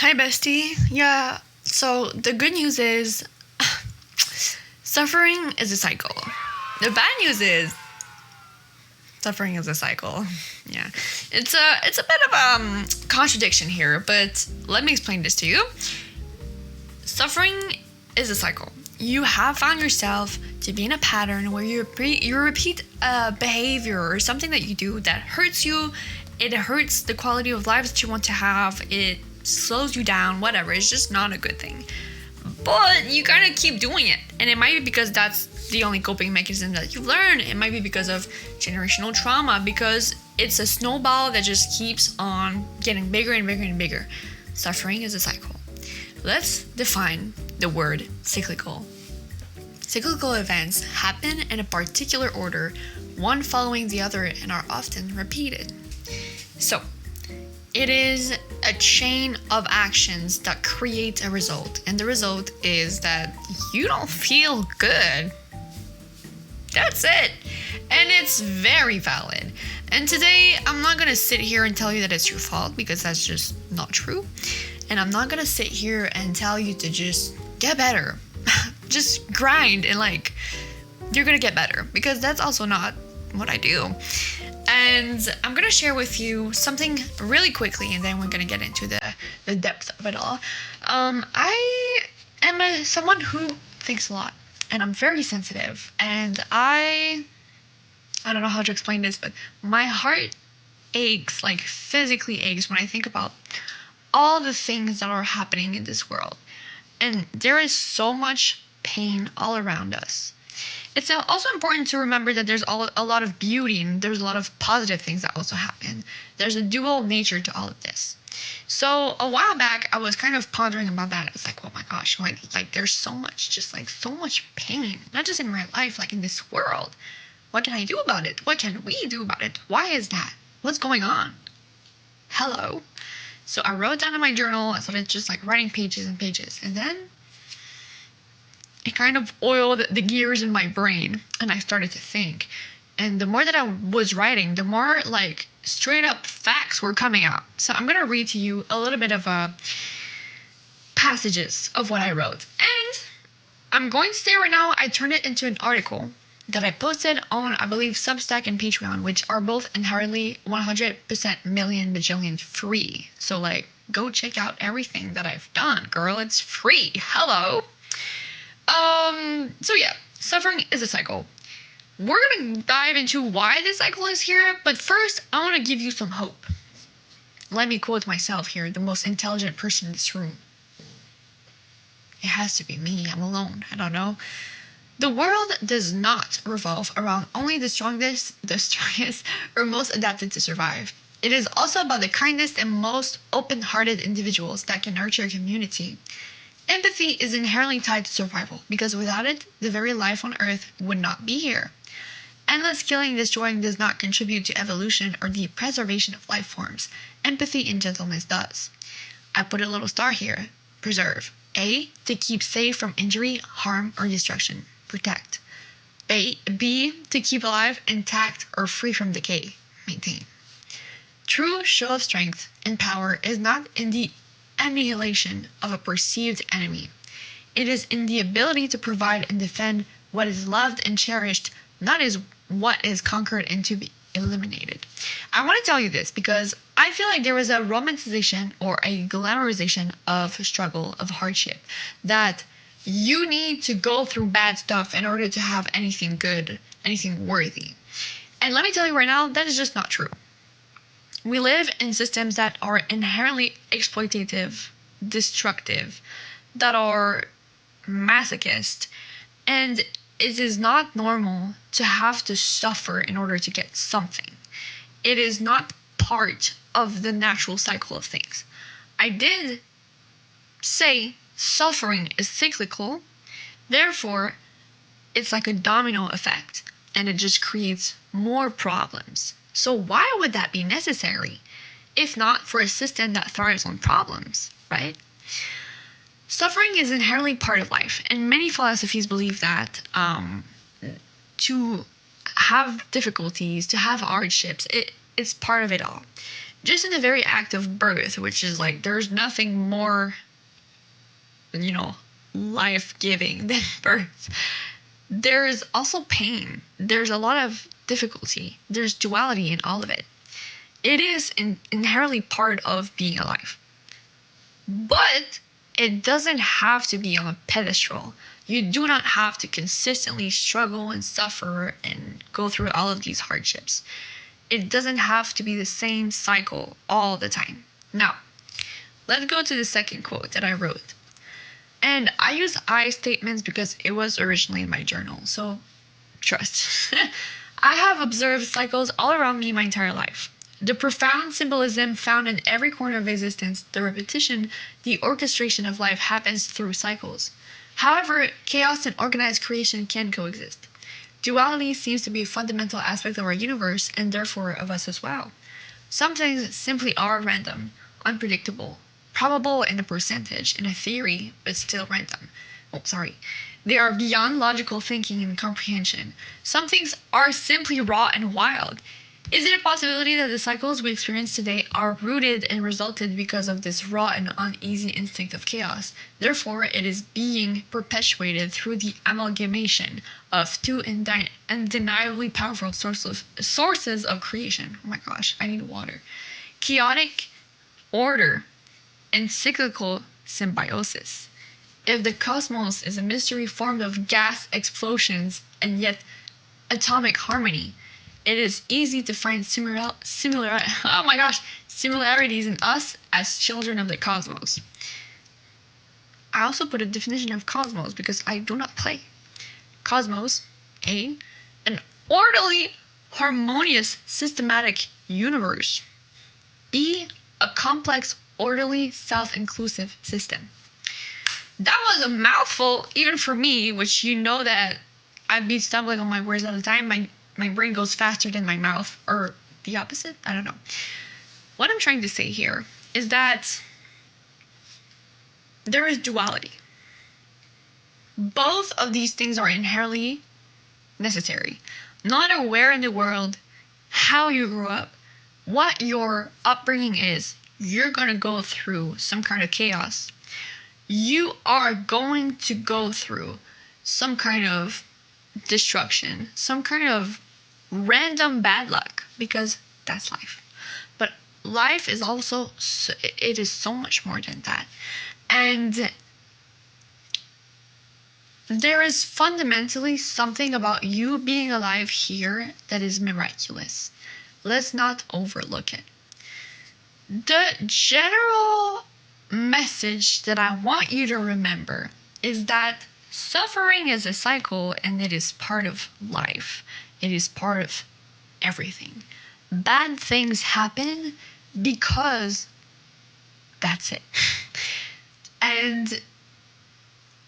Hi, bestie. Yeah, so the good news is suffering is a cycle. The bad news is suffering is a cycle. Yeah, it's a bit of contradiction here, but let me explain this to you. Suffering is a cycle. You have found yourself to be in a pattern where you repeat a behavior or something that you do that hurts you. It hurts the quality of life that you want to have. It slows you down, whatever. It's just not a good thing. But you gotta keep doing it. And it might be because that's the only coping mechanism that you've learned. It might be because of generational trauma, because it's a snowball that just keeps on getting bigger and bigger and bigger. Suffering is a cycle. Let's define the word cyclical. Cyclical events happen in a particular order, one following the other, and are often repeated. So, it is a chain of actions that create a result, and the result is that you don't feel good. That's it. And it's very valid. And today, I'm not gonna sit here and tell you that it's your fault, because that's just not true. And I'm not gonna sit here and tell you to just get better. Just grind and you're gonna get better, because that's also not what I do. And I'm gonna share with you something really quickly, and then we're gonna get into the depth of it all. I am someone who thinks a lot, and I'm very sensitive, and I don't know how to explain this, but my heart aches, physically aches, when I think about all the things that are happening in this world. And there is so much pain all around us. It's also important to remember that there's a lot of beauty, and there's a lot of positive things that also happen. There's a dual nature to all of this. So a while back, I was kind of pondering about that. I was like, oh my gosh, there's so much, so much pain, not just in my life, in this world. What can I do about it? What can we do about it? Why is that? What's going on? Hello. So I wrote down in my journal. I started just writing pages and pages, and then it kind of oiled the gears in my brain, and I started to think. And the more that I was writing, the more straight up facts were coming out. So I'm gonna read to you a little bit of passages of what I wrote, and I'm going to say right now, I turned it into an article that I posted on, I believe, Substack and Patreon, which are both inherently 100% million bajillion free. So go check out everything that I've done, girl. It's free. Hello. So yeah, suffering is a cycle. We're gonna dive into why this cycle is here, but first, I want to give you some hope. Let me quote myself here, the most intelligent person in this room. It has to be me. I'm alone. I don't know. The world does not revolve around only the strongest, or most adapted to survive. It is also about the kindest and most open-hearted individuals that can nurture a community. Empathy is inherently tied to survival, because without it, the very life on Earth would not be here. Endless killing and destroying does not contribute to evolution or the preservation of life forms. Empathy and gentleness does. I put a little star here. Preserve. A, to keep safe from injury, harm, or destruction. Protect. B, to keep alive, intact, or free from decay. Maintain. True show of strength and power is not in the annihilation of a perceived enemy. It is in the ability to provide and defend what is loved and cherished, not as what is conquered and to be eliminated. I want to tell you this because I feel like there was a romanticization or a glamorization of struggle, of hardship, that you need to go through bad stuff in order to have anything good, anything worthy. And let me tell you right now, that is just not true. We live in systems that are inherently exploitative, destructive, that are masochist, and it is not normal to have to suffer in order to get something. It is not part of the natural cycle of things. I did say suffering is cyclical, therefore it's like a domino effect, and it just creates more problems. So why would that be necessary if not for a system that thrives on problems, right? Suffering is inherently part of life, and many philosophies believe that to have difficulties, to have hardships, it's part of it all. just in the very act of birth, which is like there's nothing more, life-giving than birth, there is also pain. There's a lot of difficulty. There's duality in all of it. It is inherently part of being alive. But it doesn't have to be on a pedestal. You do not have to consistently struggle and suffer and go through all of these hardships. It doesn't have to be the same cycle all the time. Now, let's go to the second quote that I wrote. And I use I statements because it was originally in my journal, so trust. I have observed cycles all around me my entire life. The profound symbolism found in every corner of existence, the repetition, the orchestration of life happens through cycles. However, chaos and organized creation can coexist. Duality seems to be a fundamental aspect of our universe and therefore of us as well. Some things simply are random, unpredictable, probable in a percentage, in a theory, but still random. They are beyond logical thinking and comprehension. Some things are simply raw and wild. Is it a possibility that the cycles we experience today are rooted and resulted because of this raw and uneasy instinct of chaos? Therefore, it is being perpetuated through the amalgamation of two undeniably powerful sources of creation. Oh my gosh, I need water. Chaotic order and cyclical symbiosis. If the cosmos is a mystery formed of gas explosions and yet atomic harmony, it is easy to find similarities in us as children of the cosmos. I also put a definition of cosmos because I do not play. Cosmos, an orderly, harmonious, systematic universe. B, a complex, orderly, self-inclusive system. That was a mouthful, even for me, which you know that I'd be stumbling on my words all the time. My brain goes faster than my mouth, or the opposite. I don't know. What I'm trying to say here is that there is duality. Both of these things are inherently necessary. No matter where in the world, how you grew up, what your upbringing is, you're going to go through some kind of chaos. You are going to go through some kind of destruction, some kind of random bad luck, because that's life. But life is also, it is so much more than that. And there is fundamentally something about you being alive here that is miraculous. Let's not overlook it. The general message that I want you to remember is that suffering is a cycle and it is part of life. It is part of everything. Bad things happen because that's it. And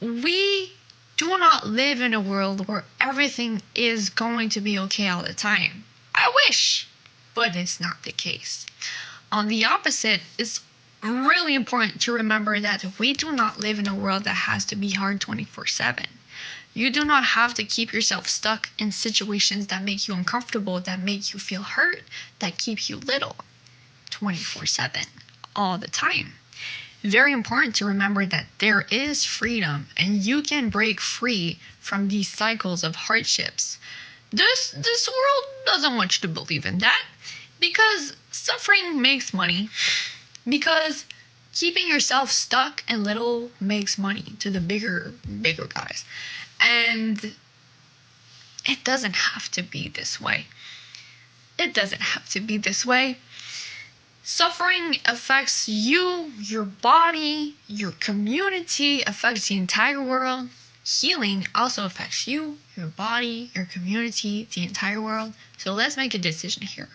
we do not live in a world where everything is going to be okay all the time. I wish, but it's not the case. On the opposite, it's really important to remember that we do not live in a world that has to be hard 24/7. You do not have to keep yourself stuck in situations that make you uncomfortable, that make you feel hurt, that keep you little 24/7 all the time. Very important to remember that there is freedom and you can break free from these cycles of hardships. This world doesn't want you to believe in that because suffering makes money, because keeping yourself stuck and little makes money to the bigger guys. And it doesn't have to be this way. It doesn't have to be this way. Suffering affects you, your body, your community, affects the entire world. Healing also affects you, your body, your community, the entire world. So let's make a decision here.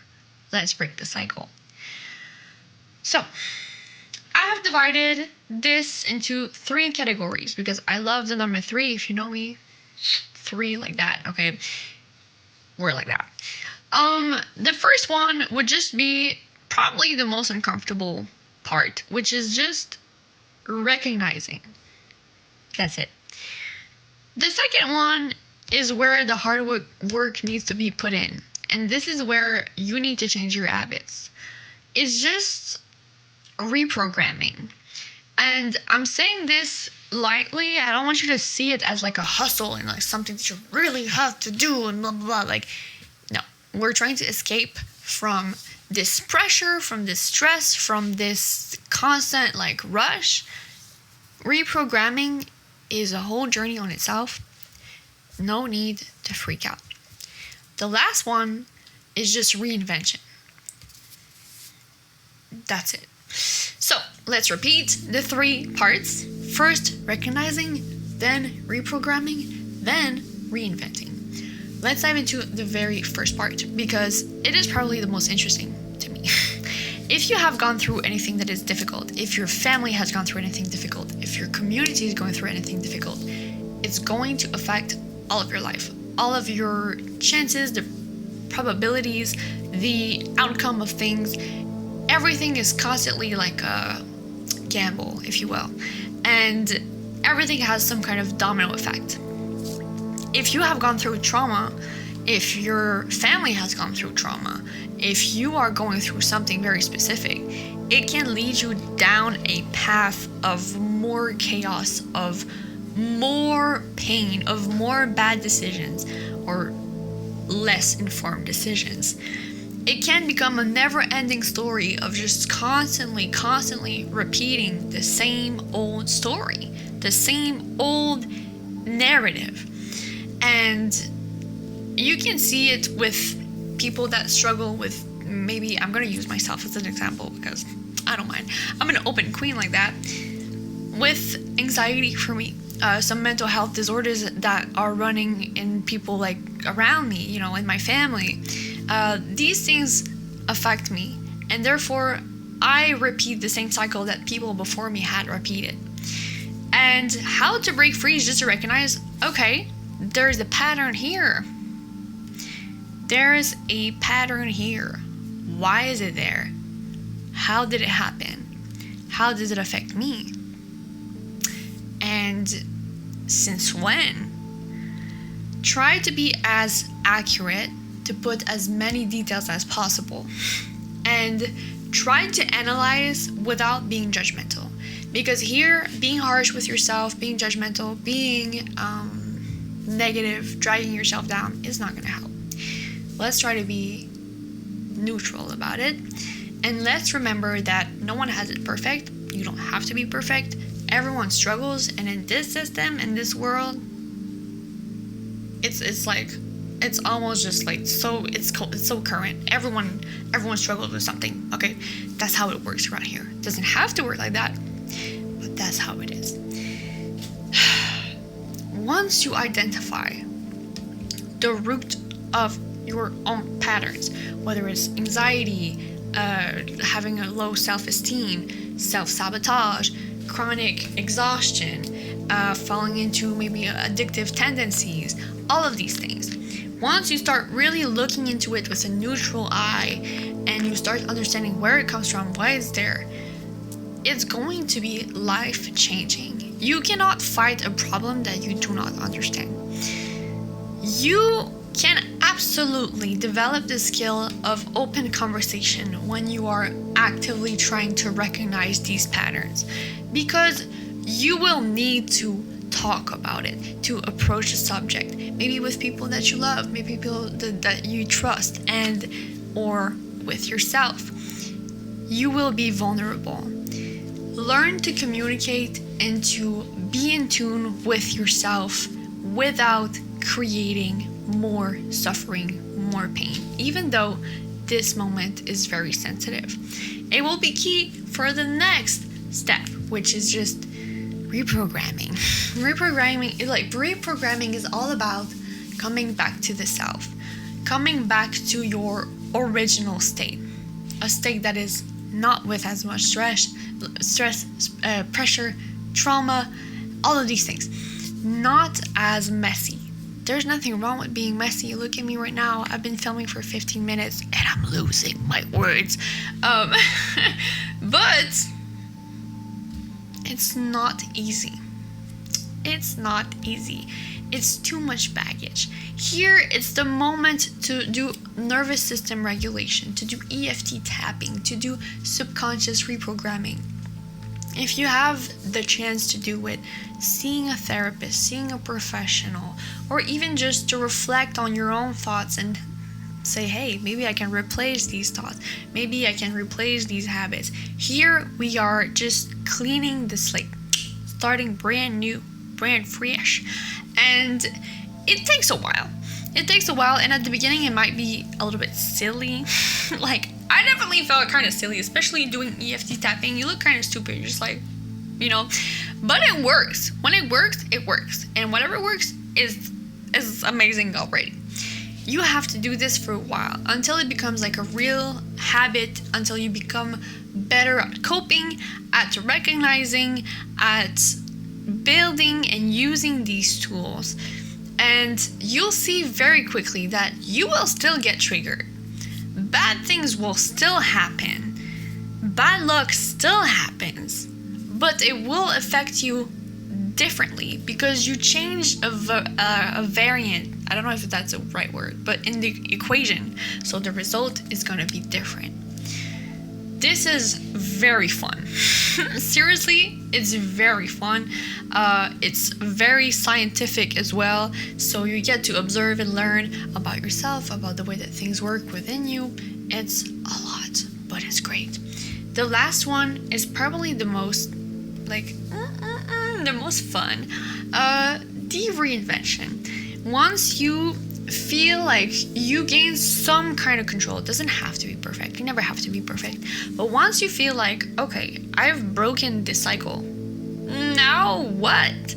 Let's break the cycle. So, I have divided this into 3 categories because I love the number 3. If you know me, 3 like that, okay? We're like that. The first one would just be probably the most uncomfortable part, which is just recognizing. That's it. The second one is where the hard work needs to be put in. And this is where you need to change your habits. is just reprogramming. And I'm saying this lightly. I don't want you to see it as like a hustle and like something that you really have to do and blah, blah, blah. Like, no, we're trying to escape from this pressure, from this stress, from this constant like rush. Reprogramming is a whole journey on itself. No need to freak out. The last one is just reinvention. That's it. So let's repeat the 3 parts. First, recognizing, then reprogramming, then reinventing. Let's dive into the very first part because it is probably the most interesting to me. If you have gone through anything that is difficult, if your family has gone through anything difficult, if your community is going through anything difficult, it's going to affect all of your life, all of your chances, the probabilities, the outcome of things. Everything is constantly like a gamble, if you will, and everything has some kind of domino effect. If you have gone through trauma, if your family has gone through trauma, if you are going through something very specific, it can lead you down a path of more chaos, of more pain, of more bad decisions, or less informed decisions. It can become a never-ending story of just constantly repeating the same old story, the same old narrative. And you can see it with people that struggle with, maybe I'm going to use myself as an example because I don't mind. I'm an open queen like that. With anxiety for me, some mental health disorders that are running in people like around me, you know, in my family. These things affect me, and therefore I repeat the same cycle that people before me had repeated. And how to break free is just to recognize, okay, there's a pattern here. There's a pattern here. Why is it there? How did it happen? How does it affect me? And since when? Try to be as accurate, to put as many details as possible, and try to analyze without being judgmental. Because here, being harsh with yourself, being judgmental, being negative, dragging yourself down is not going to help. Let's try to be neutral about it. And let's remember that no one has it perfect. You don't have to be perfect. Everyone struggles. And in this system, in this world, it's like, it's almost just like so, it's so current. Everyone struggles with something. Okay, that's how it works around here. It doesn't have to work like that, but that's how it is. Once you identify the root of your own patterns, whether it's anxiety, having a low self-esteem, self-sabotage, chronic exhaustion, falling into maybe addictive tendencies, all of these things. Once you start really looking into it with a neutral eye and you start understanding where it comes from, why it's there, it's going to be life-changing. You cannot fight a problem that you do not understand. You can absolutely develop the skill of open conversation when you are actively trying to recognize these patterns, because you will need to talk about it, to approach the subject, maybe with people that you love, maybe people that you trust, and or with yourself. You will be vulnerable. Learn to communicate and to be in tune with yourself without creating more suffering, more pain, even though this moment is very sensitive. It will be key for the next step, which is just reprogramming. Reprogramming is all about coming back to the self, coming back to your original state, a state that is not with as much stress, pressure, trauma, all of these things, not as messy. There's nothing wrong with being messy. Look at me right now. I've been filming for 15 minutes and I'm losing my words. But it's not easy. It's not easy. It's too much baggage. Here, it's the moment to do nervous system regulation, to do EFT tapping, to do subconscious reprogramming. If you have the chance to do it, seeing a therapist, seeing a professional, or even just to reflect on your own thoughts and say, hey, maybe I can replace these thoughts. Maybe I can replace these habits. Here we are just cleaning the slate, starting brand new, brand fresh. And it takes a while. And at the beginning it might be a little bit silly. Like, I definitely felt kind of silly, especially doing EFT tapping. You look kind of stupid, just like, but it works. When it works, it works. And whatever works is amazing already. You have to do this for a while until it becomes like a real habit, until you become better at coping, at recognizing, at building and using these tools. And you'll see very quickly that you will still get triggered. Bad things will still happen. Bad luck still happens. But it will affect you differently because you change a variant. I don't know if that's the right word, but in the equation. So the result is going to be different. This is very fun. Seriously, it's very fun. It's very scientific as well. So you get to observe and learn about yourself, about the way that things work within you. It's a lot, but it's great. The last one is probably the most, the most fun. The reinvention. Once you feel like you gain some kind of control, it doesn't have to be perfect. You never have to be perfect. But once you feel like, okay, I've broken this cycle, now what?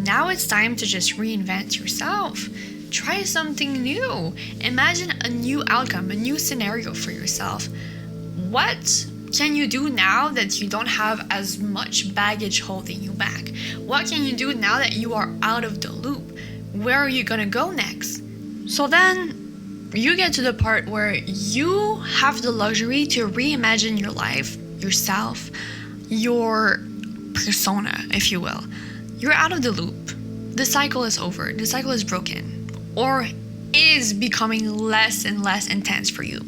Now it's time to just reinvent yourself. Try something new. Imagine a new outcome, a new scenario for yourself. What can you do now that you don't have as much baggage holding you back? What can you do now that you are out of the loop? Where are you gonna go next? So then you get to the part where you have the luxury to reimagine your life, yourself, your persona, if you will. You're out of the loop. The cycle is over. The cycle is broken, or is becoming less and less intense for you.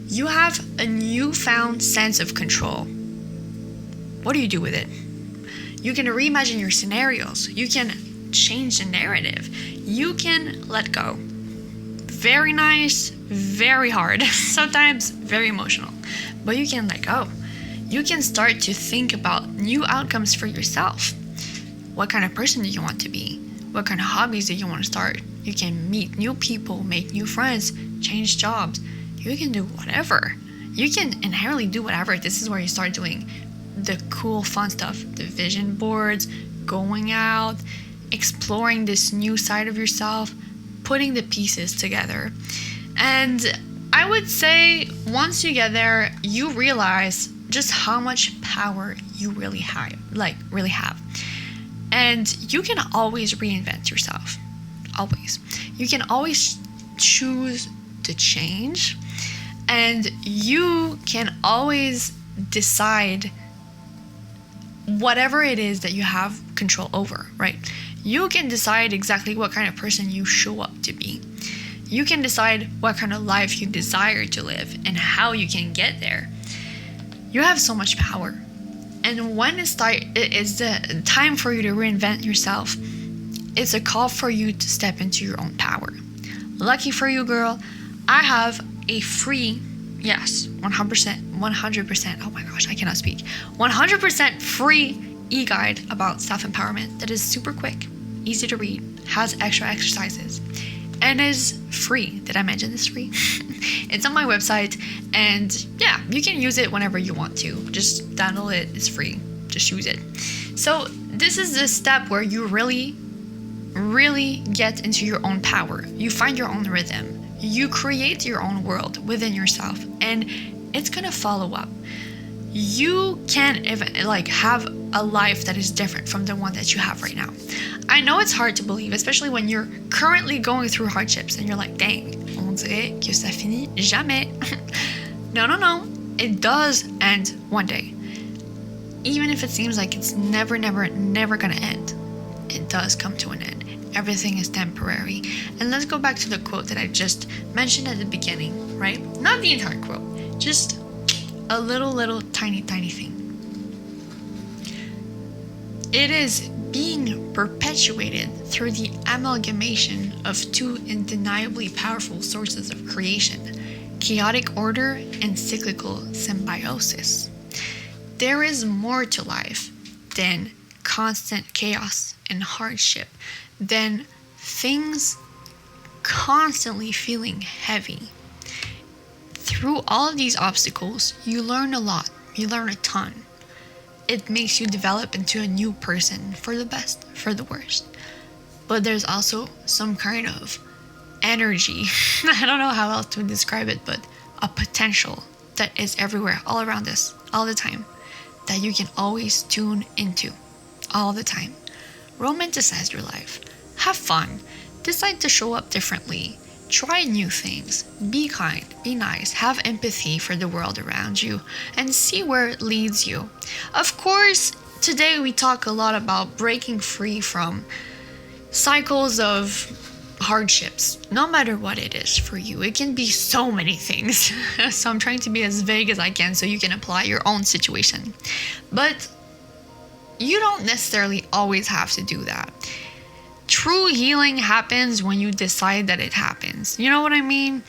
You have a newfound sense of control. What do you do with it? You can reimagine your scenarios. You can change the narrative. You can let go. Very nice, very hard, sometimes very emotional, but you can let go. You can start to think about new outcomes for yourself. What kind of person do you want to be? What kind of hobbies do you want to start? You can meet new people, make new friends, change jobs. You can do whatever. You can inherently do whatever. This is where you start doing the cool, fun stuff, the vision boards, going out, exploring this new side of yourself, putting the pieces together. And I would say once you get there, you realize just how much power you really have. And you can always reinvent yourself. Always. You can always choose to change. And you can always decide whatever it is that you have control over, right? You can decide exactly what kind of person you show up to be. You can decide what kind of life you desire to live and how you can get there. You have so much power. And when it's the time for you to reinvent yourself, it's a call for you to step into your own power. Lucky for you, girl, I have a free, yes, 100%, oh my gosh, I cannot speak, 100% free e-guide about self-empowerment that is super quick, easy to read, has extra exercises, and is free. Did I mention it's free? It's on my website, and yeah, you can use it whenever you want to. Just download it, it's free, just use it. So this is the step where you really get into your own power. You find your own rhythm. You create your own world within yourself, and it's gonna follow up. You can even have a life that is different from the one that you have right now. I know it's hard to believe, especially when you're currently going through hardships and you're like, dang, on dirait que ça finit jamais. No, it does end one day. Even if it seems like it's never gonna end, it does come to an end. everything is temporary. And let's go back to the quote that I just mentioned at the beginning, right? Not the entire quote, just a little tiny thing. It is being perpetuated through the amalgamation of two undeniably powerful sources of creation, chaotic order and cyclical symbiosis. There is more to life than constant chaos and hardship, than things constantly feeling heavy. Through all of these obstacles, you learn a lot. You learn a ton. It makes you develop into a new person, for the best, for the worst. But there's also some kind of energy, I don't know how else to describe it, but a potential that is everywhere, all around us, all the time, that you can always tune into, all the time. Romanticize your life. Have fun. Decide to show up differently. Try new things. Be kind. Be nice. Have empathy for the world around you and see where it leads you. Of course, today we talk a lot about breaking free from cycles of hardships, no matter what it is for you. It can be so many things. So I'm trying to be as vague as I can so you can apply your own situation. But you don't necessarily always have to do that. True healing happens when you decide that it happens. You know what I mean?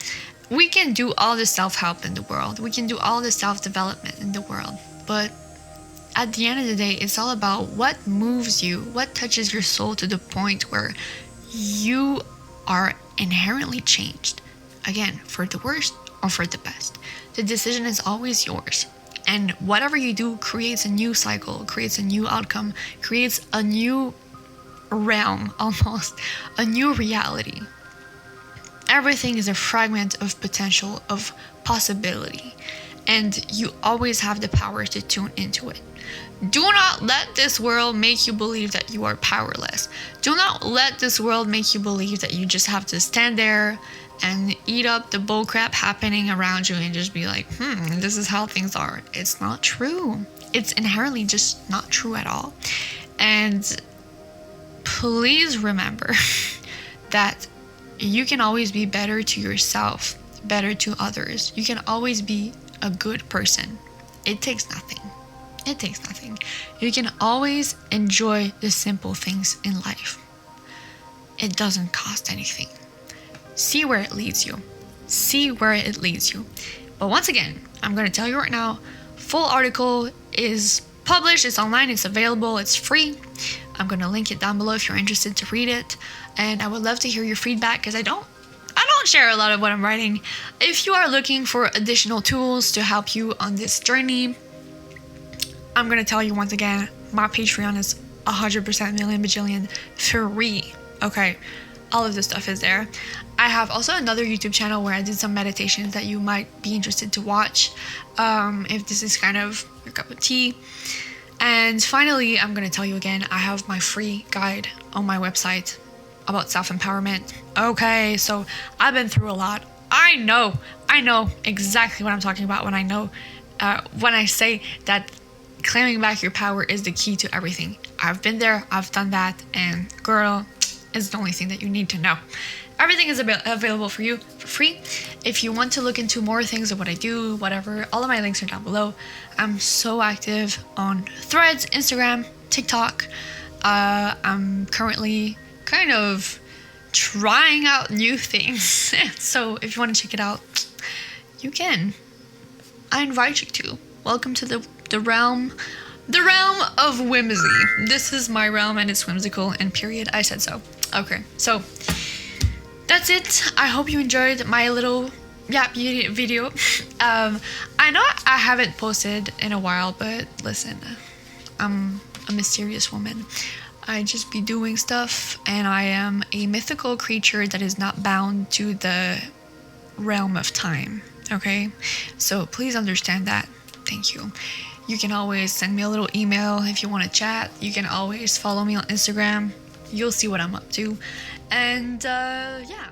We can do all the self-help in the world. We can do all the self-development in the world. But at the end of the day, it's all about what moves you, what touches your soul to the point where you are inherently changed. Again, for the worst or for the best. The decision is always yours. And whatever you do creates a new cycle, creates a new outcome, creates a new realm, almost a new reality. Everything is a fragment of potential, of possibility, and you always have the power to tune into it. Do not let this world make you believe that you are powerless. Do not let this world make you believe that you just have to stand there and eat up the bullcrap happening around you and just be like, this is how things are. It's not true. It's inherently just not true at all. And please remember that you can always be better to yourself, better to others. You can always be a good person. It takes nothing. It takes nothing. You can always enjoy the simple things in life. It doesn't cost anything. See where it leads you. See where it leads you. But once again, I'm going to tell you right now, full article is published, it's online, it's available, it's free. I'm going to link it down below if you're interested to read it. And I would love to hear your feedback because I don't share a lot of what I'm writing. If you are looking for additional tools to help you on this journey, I'm going to tell you once again, my Patreon is 100% million bajillion free. Okay, all of this stuff is there. I have also another YouTube channel where I did some meditations that you might be interested to watch if this is kind of your cup of tea. And finally, I'm going to tell you again, I have my free guide on my website about self-empowerment. Okay, so I've been through a lot. I know exactly what I'm talking about when I say that claiming back your power is the key to everything. I've been there, I've done that, and girl, it's the only thing that you need to know. Everything is available for you for free. If you want to look into more things of what I do, whatever, all of my links are down below. I'm so active on Threads, Instagram, TikTok. I'm currently kind of trying out new things. So if you want to check it out, you can. I invite you to. Welcome to the realm of whimsy. This is my realm and it's whimsical and period. I said so. Okay, so that's it. I hope you enjoyed my little video. I know I haven't posted in a while, but listen, I'm a mysterious woman. I just be doing stuff, and I am a mythical creature that is not bound to the realm of time. Okay, so please understand that. Thank you. You can always send me a little email if you want to chat. You can always follow me on Instagram. You'll see what I'm up to. And yeah.